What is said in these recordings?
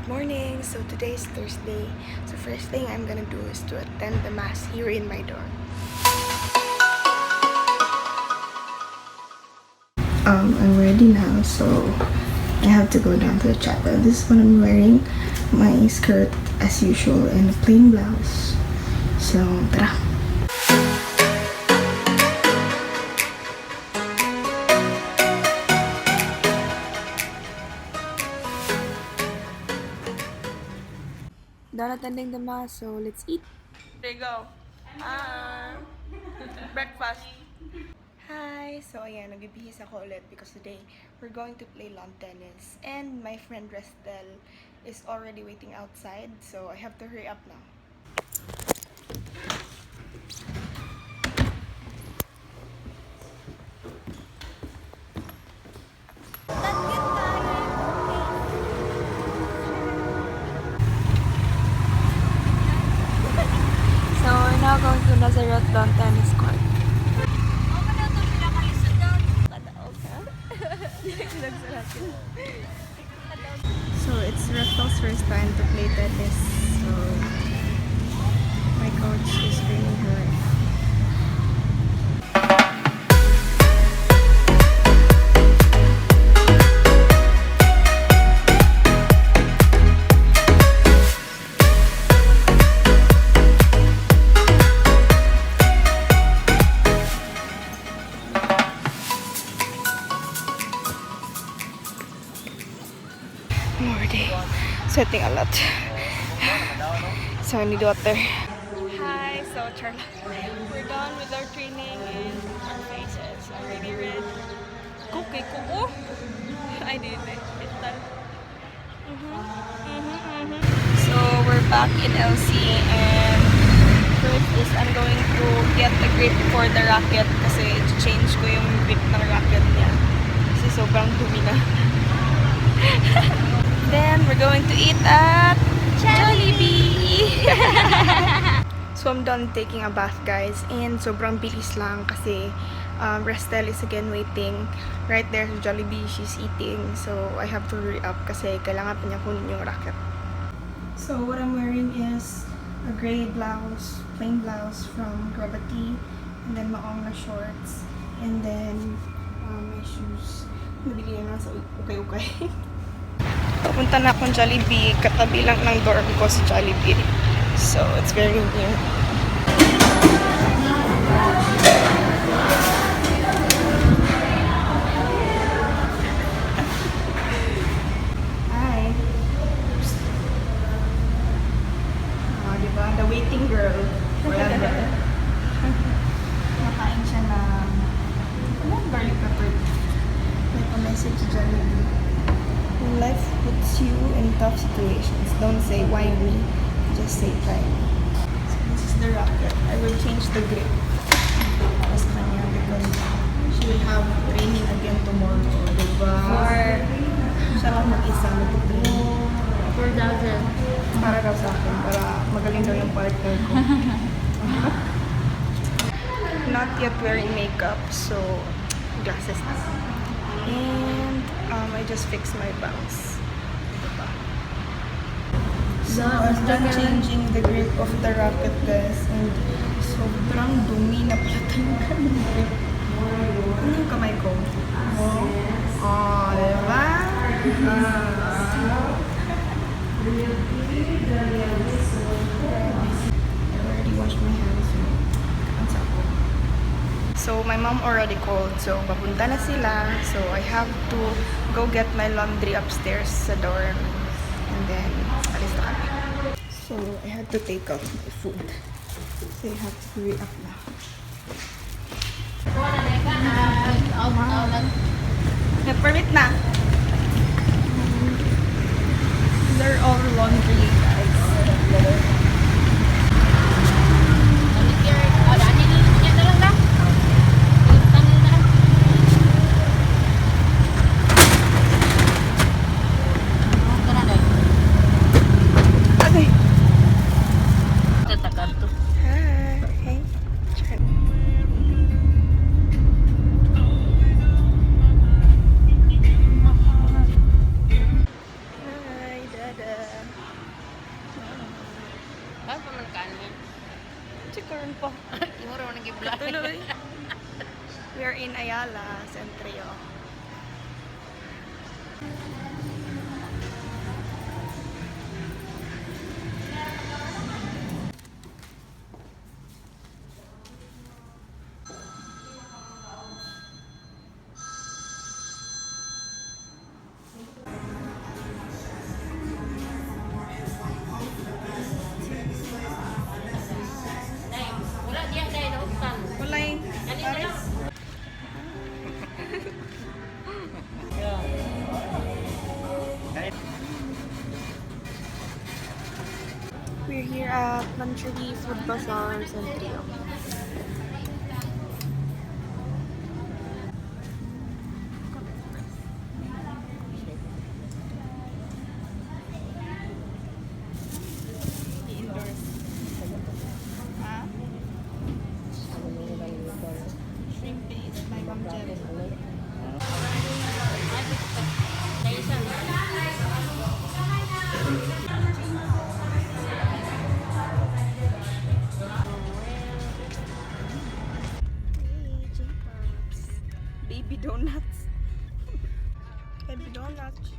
Morning! So today is Thursday. So first thing I'm gonna do is to attend the mass here in my dorm. I'm ready now, so I have to go down to the chapel. This is what I'm wearing. My skirt as usual and a plain blouse. So, tara! Done attending the mass, so let's eat. There you go. Breakfast. Hi! So ayan, nagbibihis ako ulit because today we're going to play lawn tennis. And my friend Restel is already waiting outside, so I have to hurry up now. So we're now going to Nazareth Lawn Tennis Court. So it's Restel's first time to play tennis. So my coach is training her. Morning. Sweating a lot. So I need water. Hi, so Charlotte. We're done with our training and our faces are already red. Cookie kuko. I did it. It's done. So we're back in LC and first is I'm going to get a grip for the racket kasi change ko yung grip ng racket niya. Kasi sobrang dumi na. Then we're going to eat at Jollibee. So I'm done taking a bath, guys, and sobrang bilis lang kasi Restel is again waiting right there sa Jollibee. She's eating, so I have to hurry up kasi kailangan pa niya kunin yung racket. So what I'm wearing is a gray blouse, plain blouse from Gravity, and then maong na shorts, and then my shoes. Nabili na sa ukay-ukay. Papunta na akong Jollibee, katabi lang ng dorm ko sa Jollibee. So, it's very near. Hi! Oh, diba? The waiting girl. Forever. Nakain siya ng garlic pepper. May pa-message sa Jollibee. When life puts you in tough situations, don't say, why me? Just say, try me. So this is the racket. I will change the grip. Para sa kanya because she will have training again tomorrow. Diba? Siya lang mag-isa mag-train. 4,000. Para daw sa akin. Para magaling daw yung partner ko. Not yet wearing makeup, so glasses na. And I just fixed my bangs. So I'm done changing the grip of the racket, guys, and sobrang dumi na pala talaga yung grip. Ano yung kamay ko? Oh, diba? I already washed my hands. So my mom already called, so papunta na sila. So I have to go get my laundry upstairs sa dorm. And then, alis na kami. So I had to take out my food. So I have to hurry up na. Nag-permit na. They're all laundry, guys. Hi, Dada. Chikaron pa. Timuro mo nag-i-vlog. Tuloy. We are in Ayala, Centrio. Wala diyan dahil nauktan. Walay. Paris. We're here at Manchuri Food Bazaar, Centrio. Indoors. Ah? Shrimp paste by Ma'am Jem. Dahil sa Hey, J-Pops. Baby donuts. Baby donuts.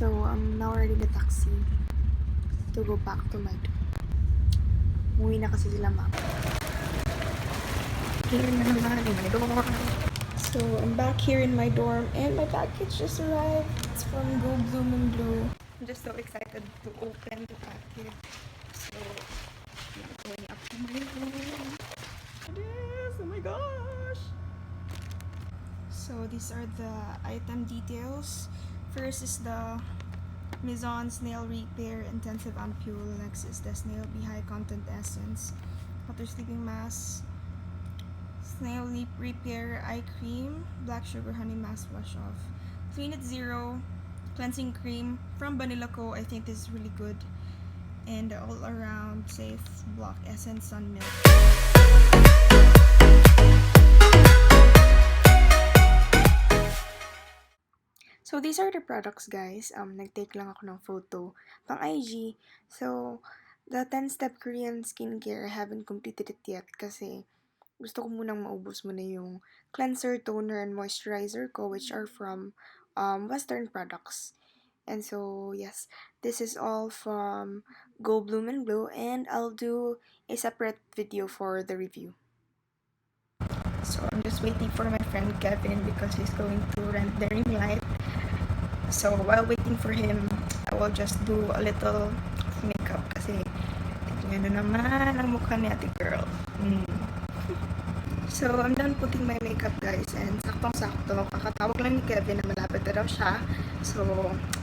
So I'm now already in the taxi to go back to my dorm. Umuwi na kasi sila ma'am. Here na naman in my dorm. So I'm back here in my dorm and my package just arrived. It's from Go Bloom and Blue. I'm just so excited to open the package. So I'm going up to my room. It is! Oh my gosh! So these are the item details. First is the Maison's Nail Repair Intensive Ampule. Next is the Snail Bee High Content Essence. Water Sleeping Mask. Snail Leap Repair Eye Cream. Black Sugar Honey Mask Wash Off. Clean It Zero Cleansing Cream from Vanilla Co. I think this is really good. And all around safe block essence sun milk. So these are the products, guys. Nag-take lang ako ng photo pang IG. So the 10-step Korean skincare, I haven't completed it yet kasi gusto ko munang maubos muna yung cleanser, toner, and moisturizer ko, which are from Western products. And so yes, this is all from Go Bloom and Blue, and I'll do a separate video for the review. So I'm just waiting for my friend Kevin because he's going to rent the ring light. So while waiting for him, I will just do a little makeup kasi tingnan na naman ang mukha ni ate girl. So I'm done putting my makeup, guys, and saktong-sakto kakatawag lang ni Kevin na malapit na daw siya. So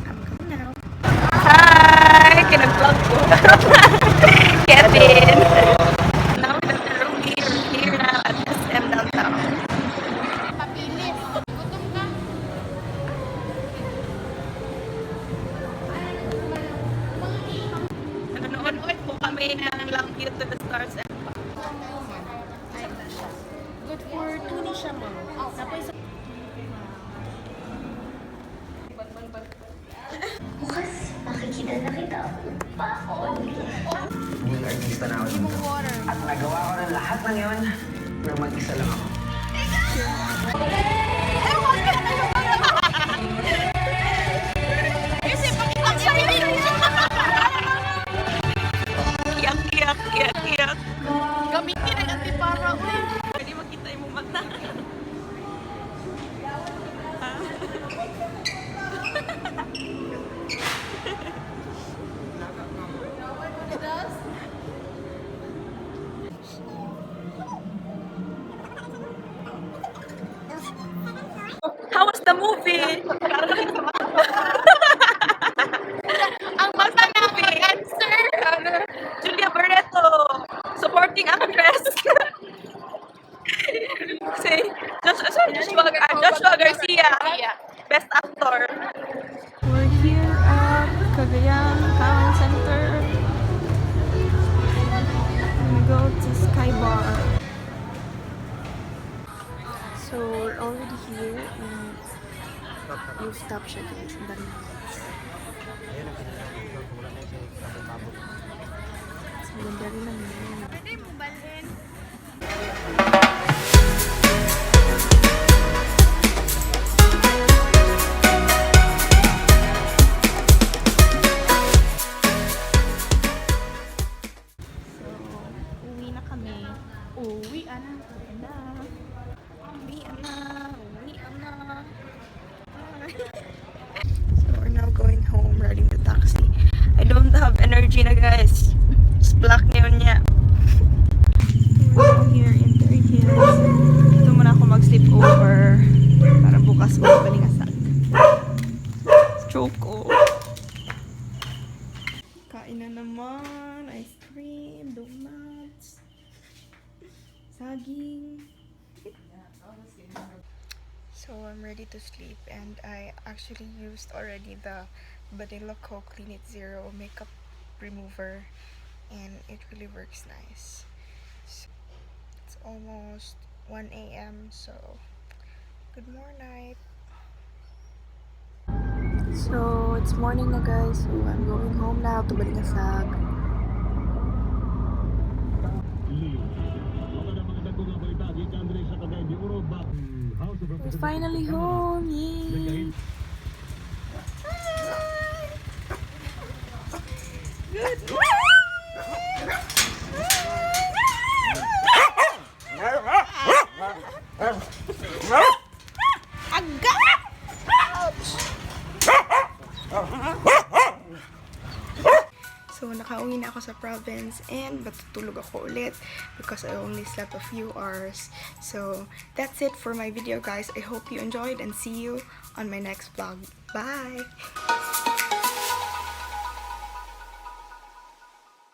I'm going now. Hi! Kinag-vlog ko. Kevin! Now we're here now at SM downtown. papilis. Gutom ka. Nanonood po kami ng Long View to the Stars. Good for tuni siya, ma'am. Tapos Bukas, makikita na kita. Naging artista na ako dito. At nagawa ko ng lahat ng yun, pero mag-isa lang ako. kasi pakitang sa video. Kiyak, kiyak, kiyak, kiyak. Gamitin ang antipara. Uy. Pwede makita yung mata. How was the movie? Ang basta namin, answer. Julia Barreto, supporting actress. Say, Joshua Garcia, Best Actor. We're here at Cagayan Town Center. We go to Sky Bar. So we're already here and we'll stop siya guys. Ang dami na. So ganda rin lang yun. Pwede mo balhin. So, uwi na kami. Uwi na. So, we're now going home, riding the taxi. I don't have energy na guys. Just black na yun niya. We're now here in Terry Hills. Dito muna ako mag-sleep over para bukas magbalingasag. Stroke ko. Kain na naman. Ice cream, donuts, saging. So I'm ready to sleep and I actually used already the Badilla Co Clean It Zero makeup remover and it really works nice. So, it's almost 1 a.m. so good morning. So it's morning na guys, so I'm going home now to Balingasag. We're finally home! Yay! Good So, nakauwi na ako sa province and matutulog ako ulit because I only slept a few hours. So, that's it for my video guys. I hope you enjoyed and see you on my next vlog. Bye!